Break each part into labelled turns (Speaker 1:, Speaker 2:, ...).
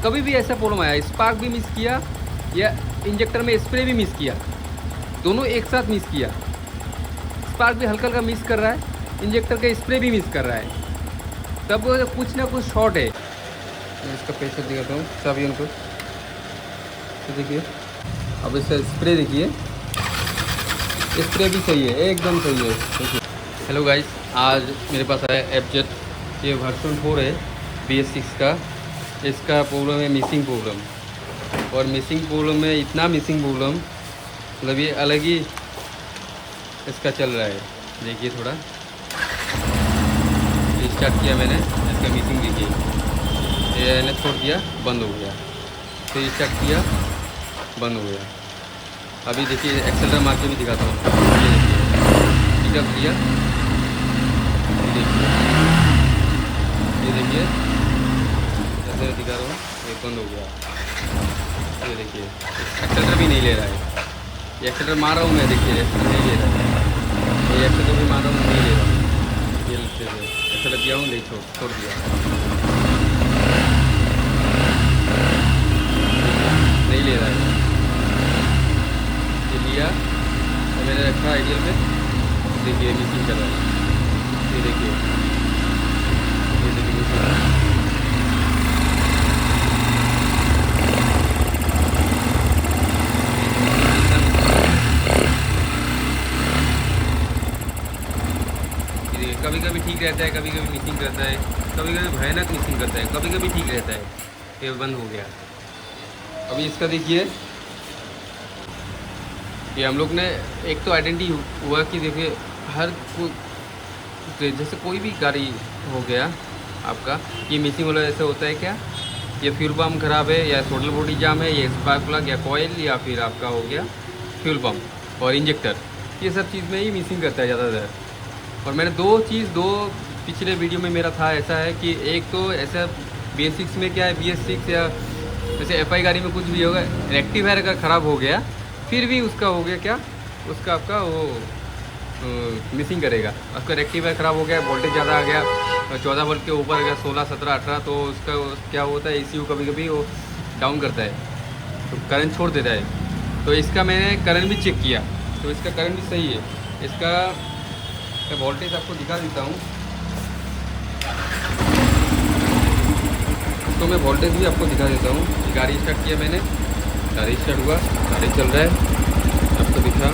Speaker 1: कभी भी ऐसा प्रॉब्लम आया, स्पार्क भी मिस किया या इंजेक्टर में स्प्रे भी मिस किया, दोनों एक साथ मिस किया। स्पार्क भी हल्का हल्का मिस कर रहा है, इंजेक्टर का स्प्रे भी मिस कर रहा है, तब कुछ ना कुछ शॉर्ट है। मैं इसका प्रेशर दिखाता हूँ चाबी उनको, तो देखिए अब इसका स्प्रे देखिए, स्प्रे भी सही है, एकदम सही है। देखिए हेलो गाइस, आज मेरे पास आया FZ, ये वर्जन 4 है BS6 का। इसका प्रॉब्लम है मिसिंग प्रॉब्लम, और मिसिंग प्रॉब्लम में इतना मिसिंग प्रॉब्लम, मतलब ये अलग ही इसका चल रहा है। देखिए थोड़ा स्टार्ट किया मैंने, इसका मिसिंग देखिए, ये मैंने छोड़ दिया, बंद हो गया, फिर स्टार्ट किया, बंद हो गया। अभी देखिए एक्सेलरेटर मार के भी दिखाता हूँ, ये देखिए पिकअप किया, ये देखिए ऐसे दिखा रहा हूँ, ये बंद हो गया। ये देखिए एक्सेलरेटर भी नहीं ले रहा है, ये एक्सेलरेटर मार रहा हूँ मैं, देखिए एक्सेलरेटर नहीं ले रहा है, ये एक्सेलरेटर भी मार रहा हूँ, नहीं ले रहा हूँ, ये एक्सेलरेटर दिया हूँ, नहीं छोड़ दिया, नहीं ले रहा है। ये लिया तो मैंने रखा आइडियल में, देखिए मिसिंग कर रहा है, ये देखिए, ये देखिए मिसिंग। कभी कभी ठीक रहता है, कभी कभी मिसिंग करता है, कभी कभी भयानक मिसिंग करता है, कभी कभी ठीक रहता है। ये बंद हो गया। अभी इसका देखिए, ये हम लोग ने एक तो आइडेंटिटी हुआ कि देखिए हर जैसे कोई भी गाड़ी हो गया आपका, ये मिसिंग वाला ऐसा होता है क्या, ये फ्यूल पम्प ख़राब है, या टोटल बॉडी जाम है, या स्पार्क प्लग या कॉयल, या फिर आपका हो गया फ्यूल पम्प और इंजेक्टर, ये सब चीज़ में ही मिसिंग करता है ज़्यादातर। और मैंने दो पिछले वीडियो में मेरा था, ऐसा है कि एक तो ऐसा BS6 में क्या है, BS6 या जैसे FI गाड़ी में कुछ भी होगा, रेक्टिफायर अगर ख़राब हो गया, फिर भी उसका हो गया क्या, उसका आपका वो मिसिंग करेगा। उसका रेक्टिफायर ख़राब हो गया, वोल्टेज ज़्यादा आ गया, 14 वोल्ट के ऊपर गया, 16, 17, 18, तो उसका क्या होता है, ECU कभी कभी वो डाउन करता है, तो करंट छोड़ देता है। तो इसका मैंने करंट भी चेक किया, तो इसका करंट भी सही है। इसका वोल्टेज आपको दिखा देता हूँ, तो मैं वोल्टेज भी आपको दिखा देता हूँ। गाड़ी स्टार्ट किया मैंने, गाड़ी स्टार्ट हुआ, गाड़ी चल रहा है, आपको दिखा,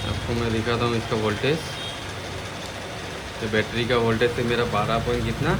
Speaker 1: आपको मैं दिखाता हूँ इसका वोल्टेज। तो बैटरी का वोल्टेज से मेरा 12 पॉइंट कितना,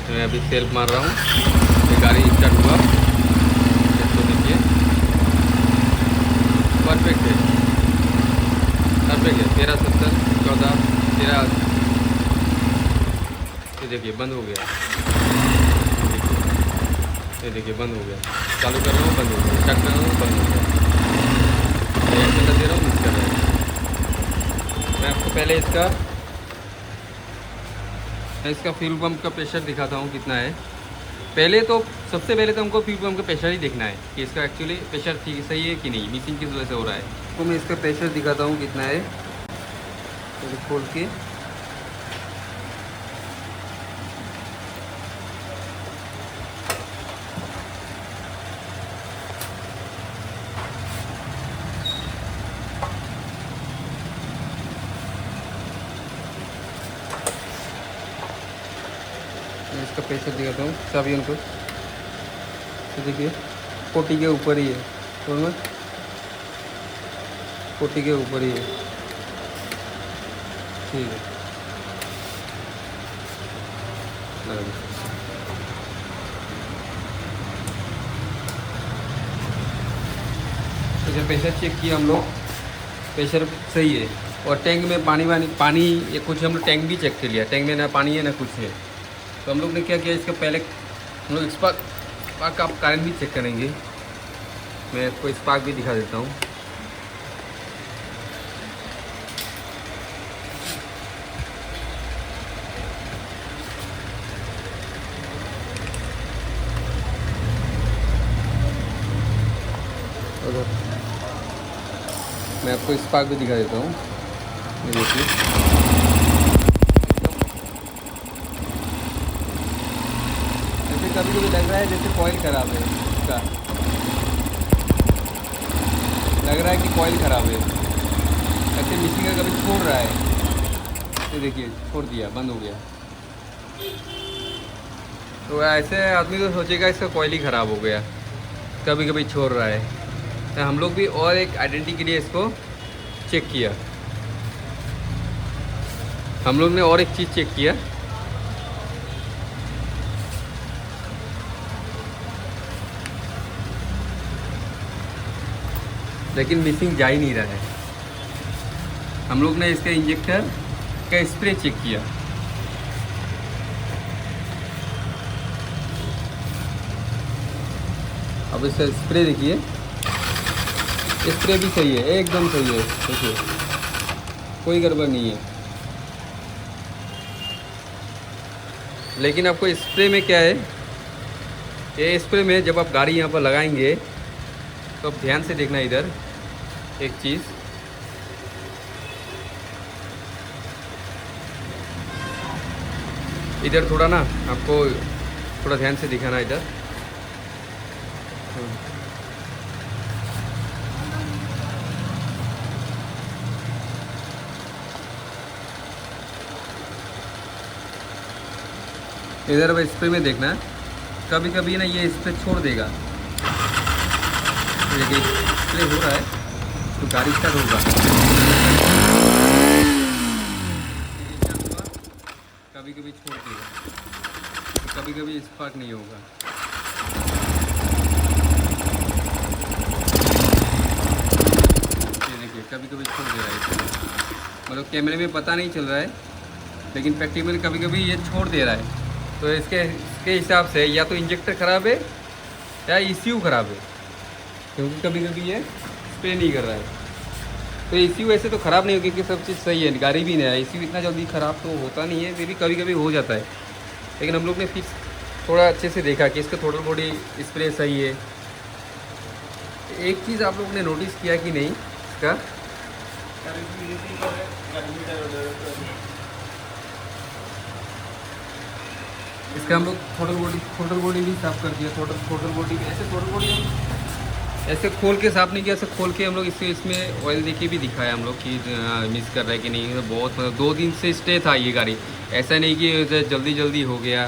Speaker 1: तो मैं अभी सेल्फ मार रहा हूँ, ये गाड़ी स्टार्ट हुआ, तो देखिए परफेक्ट है, परफेक्ट है, 13, 17, 14, 13, ये देखिए बंद हो गया, ये देखिए बंद हो गया, चालू कर रहा हूँ बंद हो गया, स्टार्ट कर रहा हूँ बंद हो गया, ये एक्सेलरेटर दे रहा हूँ मिस कर रहा है। मैं आपको पहले इसका फ्यूल पम्प का प्रेशर दिखाता हूँ कितना है। पहले तो सबसे पहले तो हमको फ्यूल पम्प का प्रेशर ही देखना है कि इसका एक्चुअली प्रेशर ठीक सही है कि नहीं, मिसिंग किस वजह से हो रहा है। तो मैं इसका प्रेशर दिखाता हूँ कितना है, तो खोल के मैं इसका प्रेशर दिखाता हूँ चाबी उनको, तो देखिए 40 के ऊपर ही है, तो मैं 40 के ऊपर ही है, ठीक है। तो जब प्रेशर चेक किया हम लोग, प्रेशर सही है, और टैंक में पानी ये कुछ हम लोग टैंक भी चेक कर लिया, टैंक में ना पानी है ना कुछ है। तो हम लोग ने क्या किया, इसका पहले हम लोग स्पार्क का करंट भी चेक करेंगे। मैं आपको स्पार्क भी दिखा देता हूँ। मैं आपको स्पार्क भी दिखा देता हूँ, ये देखिए। ऐसे कभी कभी लग रहा है जैसे कॉइल ख़राब है इसका, लग रहा है कि कॉइल ख़राब है। ऐसे मिसिंग का कभी छोड़ रहा है, ये देखिए छोड़ दिया, बंद हो गया। तो ऐसे आदमी तो सोचेगा इसका कॉइल ही ख़राब हो गया, कभी कभी छोड़ रहा है। तो हम लोग भी और एक आइडेंटिटी के लिए इसको चेक किया, हम लोग ने और एक चीज़ चेक किया। लेकिन मिसिंग जा ही नहीं रहा है। हम लोग ने इसके इंजेक्टर का स्प्रे चेक किया, अब इसका स्प्रे देखिए, स्प्रे भी सही है, एकदम सही है, देखिए कोई गड़बड़ नहीं है। लेकिन आपको स्प्रे में क्या है, ये स्प्रे में जब आप गाड़ी यहाँ पर लगाएंगे तो आप ध्यान से देखना इधर एक चीज़, इधर थोड़ा ना आपको थोड़ा ध्यान से दिखाना इधर। इधर अब स्प्रे में देखना, कभी कभी ना ये स्प्रे छोड़ देगा। देखिए स्प्रे हो रहा है तो गाड़ी स्टार्ट होगा, कभी कभी छोड़ देगा, तो कभी कभी स्पार्क नहीं होगा। ये देखिए कभी कभी छोड़ दे रहा है, मतलब कैमरे में पता नहीं चल रहा है, लेकिन प्रैक्टिकली कभी कभी ये छोड़ दे रहा है। तो इसके हिसाब से या तो इंजेक्टर ख़राब है या ECU ख़राब है, क्योंकि कभी कभी ये स्प्रे नहीं कर रहा है। तो ECU ऐसे तो ख़राब नहीं होगी, क्योंकि सब चीज़ सही है, गाड़ी भी नहीं है, ECU इतना जल्दी ख़राब तो होता नहीं है, फिर भी कभी कभी हो जाता है। लेकिन हम लोग ने फिर थोड़ा अच्छे से देखा कि इसका थोड़ा बॉडी स्प्रे सही है। एक चीज़ आप लोग ने नोटिस किया कि नहीं, इसका हम लोग थ्रोटल बॉडी भी साफ़ कर दिया। थ्रोटल बॉडी ऐसे खोल के साफ़ नहीं किया, ऐसे खोल के हम लोग इसमें ऑयल देके भी दिखाया हम लोग कि मिस कर रहा है कि नहीं। तो बहुत 2 दिन से स्टे था ये गाड़ी, ऐसा नहीं कि जल्दी जल्दी हो गया।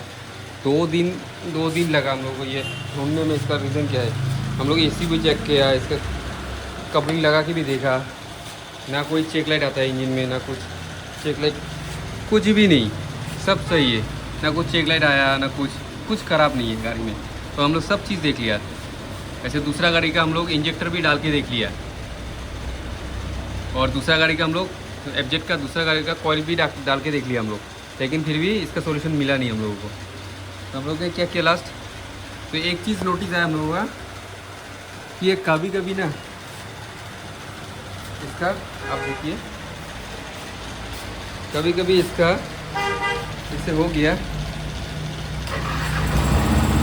Speaker 1: 2 दिन लगा हम लोग को ये ढूंढने में। इसका रीज़न क्या है, हम लोग AC भी चेक किया, इसका कवरिंग लगा के भी देखा, ना कोई चेक लाइट आता है इंजन में, ना कुछ चेक लाइट, कुछ भी नहीं, सब सही है। ना कुछ चेक लाइट आया, ना कुछ ख़राब नहीं है गाड़ी में। तो हम लोग सब चीज़ देख लिया। ऐसे दूसरा गाड़ी का हम लोग इंजेक्टर भी डाल के देख लिया, और दूसरा गाड़ी का हम लोग FZ का दूसरा गाड़ी का कॉइल भी डाल के देख लिया हम लोग, लेकिन फिर भी इसका सोल्यूशन मिला नहीं हम लोगों को। तो हम लोग ने क्या किया लास्ट, तो एक चीज़ नोटिस आया हम लोगों का कि ये कभी कभी ना इसका, आप देखिए कभी कभी इसका इससे हो गया,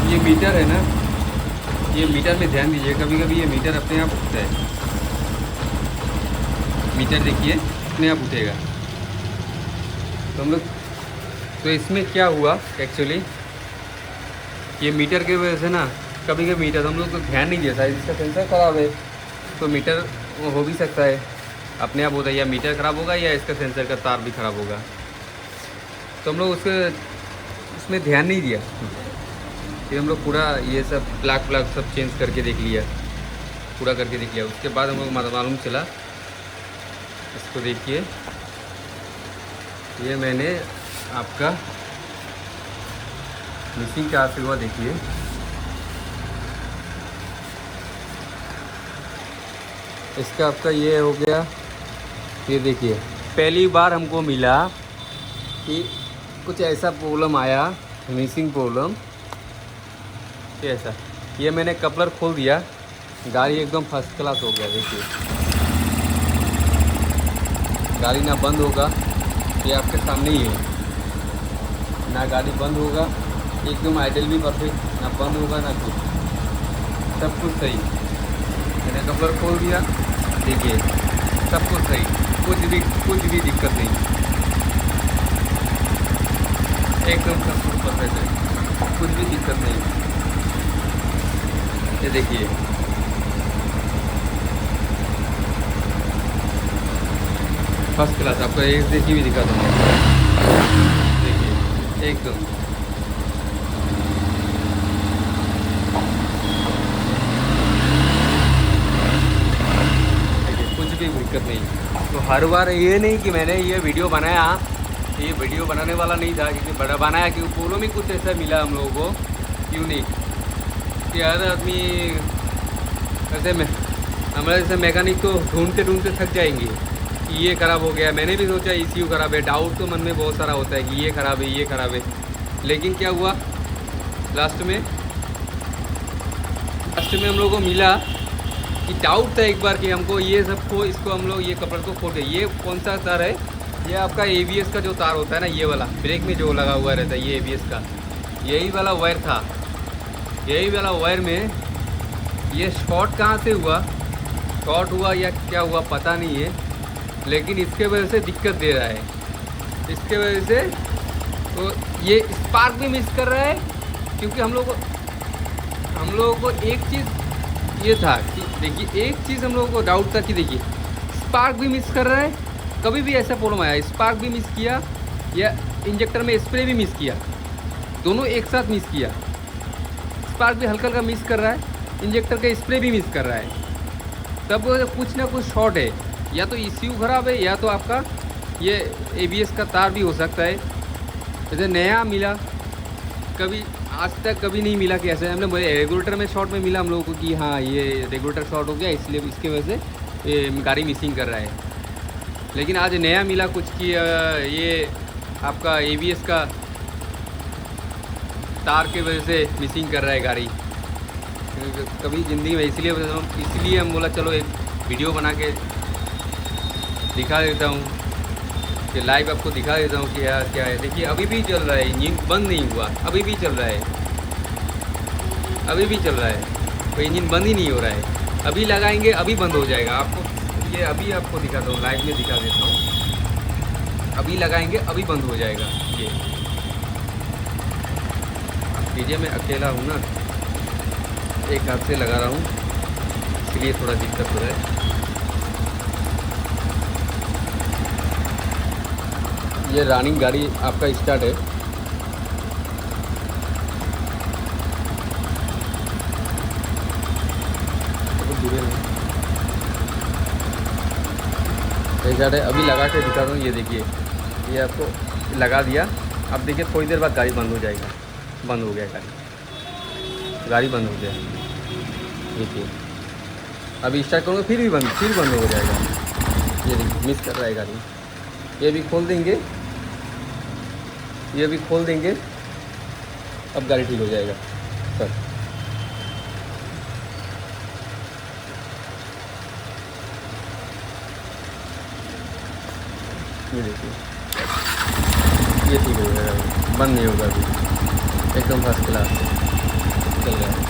Speaker 1: ये मीटर है ना, ये मीटर में ध्यान दीजिए, कभी कभी ये मीटर अपने आप उठता है। मीटर देखिए अपने आप उठेगा। तो हम लोग, तो इसमें क्या हुआ एक्चुअली, ये मीटर की वजह से ना कभी कभी मीटर हम लोग तो ध्यान नहीं दिया, शायद इसका सेंसर ख़राब है, तो मीटर हो भी सकता है अपने आप होता है, या मीटर ख़राब होगा या इसका सेंसर का तार भी ख़राब होगा। तो हम लोग उसमें ध्यान नहीं दिया, फिर हम लोग पूरा ये सब प्लग सब चेंज करके देख लिया, पूरा करके देख लिया। उसके बाद हम लोग मालूम चला, इसको देखिए, ये मैंने आपका मिसिंग कहाँ से हुआ देखिए, इसका आपका ये हो गया। ये देखिए पहली बार हमको मिला कि कुछ ऐसा प्रॉब्लम आया, मिसिंग प्रॉब्लम ऐसा। ये मैंने कपलर खोल दिया, गाड़ी एकदम फर्स्ट क्लास हो गया। देखिए गाड़ी ना बंद होगा, ये आपके सामने ही है, ना गाड़ी बंद होगा, एकदम आइडल भी परफेक्ट, ना बंद होगा ना कुछ, सब कुछ सही। मैंने कपलर खोल दिया, देखिए सब कुछ सही, कुछ भी दिक्कत नहीं, एकदम सब कुछ परफेक्ट है, कुछ भी दिक्कत नहीं। ये देखिए फर्स्ट क्लास, आपको एक देखिए भी दिखा दूँगा, देखिए एकदम कुछ भी दिक्कत नहीं। तो हर बार ये नहीं कि मैंने ये वीडियो बनाया, ये वीडियो बनाने वाला नहीं था, क्योंकि बड़ा बनाया कि पोलो में कुछ ऐसा मिला हम लोगों को यूनिक कि हर आदमी ऐसे में हमारे जैसे मैकेनिक तो ढूंढते ढूंढते थक जाएंगे कि ये ख़राब हो गया। मैंने भी सोचा ECU ख़राब है, डाउट तो मन में बहुत सारा होता है कि ये ख़राब है, ये ख़राब है, लेकिन क्या हुआ लास्ट में हम लोगों को मिला कि डाउट था एक बार कि हमको ये सबको इसको हम लोग ये कपड़ को खोटे, ये कौन सा तार है, ये आपका ABS का जो तार होता है ना, ये वाला ब्रेक में जो लगा हुआ रहता है, ये ABS का यही वाला वायर था। यही वाला वायर में ये शॉर्ट कहाँ से हुआ, शॉर्ट हुआ या क्या हुआ पता नहीं है, लेकिन इसके वजह से दिक्कत दे रहा है, इसके वजह से तो ये स्पार्क भी मिस कर रहा है। क्योंकि हम लोगों को एक चीज़ ये था कि देखिए, एक चीज़ हम लोगों को डाउट था कि देखिए स्पार्क भी मिस कर रहा है, कभी भी ऐसा प्रॉब्लम आया स्पार्क भी मिस किया या इंजेक्टर में स्प्रे भी मिस किया, दोनों एक साथ मिस किया। स्पार्क भी हल्का हल्का मिस कर रहा है, इंजेक्टर का स्प्रे भी मिस कर रहा है, तब कुछ ना कुछ शॉर्ट है, या तो ECU ख़राब है या तो आपका ये ABS का तार भी हो सकता है। जैसे नया मिला, कभी आज तक कभी नहीं मिला कि ऐसे हमने रेगुलेटर में शॉर्ट में मिला हम लोगों को कि हाँ ये रेगुलेटर शॉर्ट हो गया, इसलिए इसके वजह से ये गाड़ी मिसिंग कर रहा है। लेकिन आज नया मिला कुछ कि ये आपका ABS का तार के वजह से मिसिंग कर रहा है गाड़ी। कभी ज़िंदगी में इसलिए हम बोला चलो एक वीडियो बना के दिखा देता हूँ, कि लाइव आपको दिखा देता हूँ कि यार क्या है। देखिए अभी भी चल रहा है, इंजन बंद नहीं हुआ, अभी भी चल रहा है, अभी भी चल रहा है, कोई इंजन बंद ही नहीं हो रहा है। अभी लगाएंगे अभी बंद हो जाएगा। आपको ये अभी आपको दिखाता हूँ, लाइव में दिखा देता हूँ, अभी लगाएंगे अभी बंद हो जाएगा। ये कीजिए, मैं अकेला हूँ ना, एक हाथ से लगा रहा हूँ, इसलिए थोड़ा दिक्कत हो रहा है। ये रनिंग गाड़ी आपका स्टार्ट है, स्टार्ट है, अभी लगा के दिखा रहा हूँ। ये देखिए, ये आपको लगा दिया, अब देखिए थोड़ी देर बाद गाड़ी बंद हो जाएगा, बंद हो गया गाड़ी बंद हो जाएगी। देखिए अभी स्टार्ट करूँगा फिर बंद हो जाएगा। ये देखिए मिस कर रहा है गाड़ी, ये भी खोल देंगे, ये भी खोल देंगे, अब गाड़ी ठीक हो जाएगा सर। ये देखिए, ये ठीक हो जाएगा, बंद नहीं होगा अभी, एकदम फर्स्ट क्लास चल रहा है।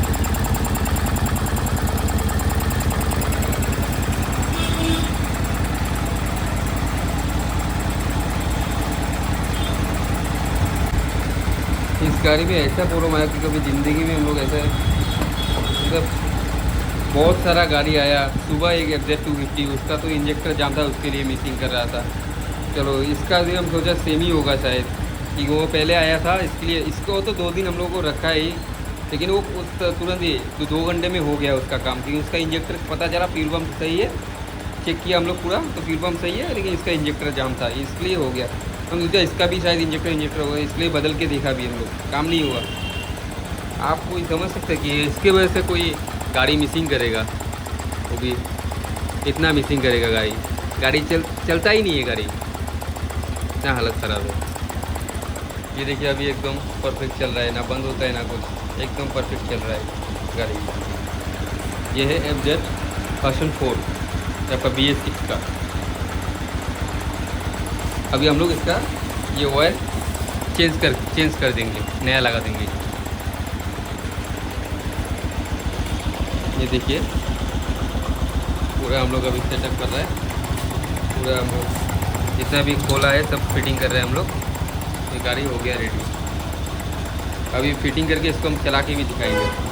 Speaker 1: इस गाड़ी में ऐसा प्रॉब्लम आया कि कभी ज़िंदगी में हम लोग ऐसा मतलब बहुत सारा गाड़ी आया। सुबह एक FZ 250 उसका तो इंजेक्टर जाम था, उसके लिए मिसिंग कर रहा था। चलो इसका भी हम सोचा सेम ही होगा शायद, कि वो पहले आया था, इसके लिए इसको तो 2 दिन हम लोग को रखा ही, लेकिन वो उस तुरंत ही 2 घंटे में हो गया उसका काम। क्योंकि उसका इंजेक्टर पता चला फ्यूल पम्प सही है, चेक किया हम लोग पूरा तो फ्यूल पम्प सही है, लेकिन इसका इंजेक्टर जाम था, इसलिए हो गया। हम सोचा इसका भी शायद इंजेक्टर होगा, इसलिए बदल के देखा भी हम लोग, काम नहीं हुआ। आप कोई समझ सकते हैं कि इसके वजह से कोई गाड़ी मिसिंग करेगा, वो भी इतना मिसिंग करेगा गाड़ी चलता ही नहीं है गाड़ी, इतना हालत ख़राब है। ये देखिए अभी एकदम परफेक्ट चल रहा है, ना बंद होता है ना कुछ, एकदम परफेक्ट चल रहा है गाड़ी। ये है FZ वर्जन 4 आपका BS6 का। अभी हम लोग इसका ये ऑयल चेंज कर देंगे, नया लगा देंगे। ये देखिए पूरा हम लोग अभी सेटअप कर रहा है, पूरा हम लोग जितना भी खोला है सब फिटिंग कर रहे हैं हम लोग। ये गाड़ी हो गया रेडी। अभी फिटिंग करके इसको हम चला के भी दिखाएंगे।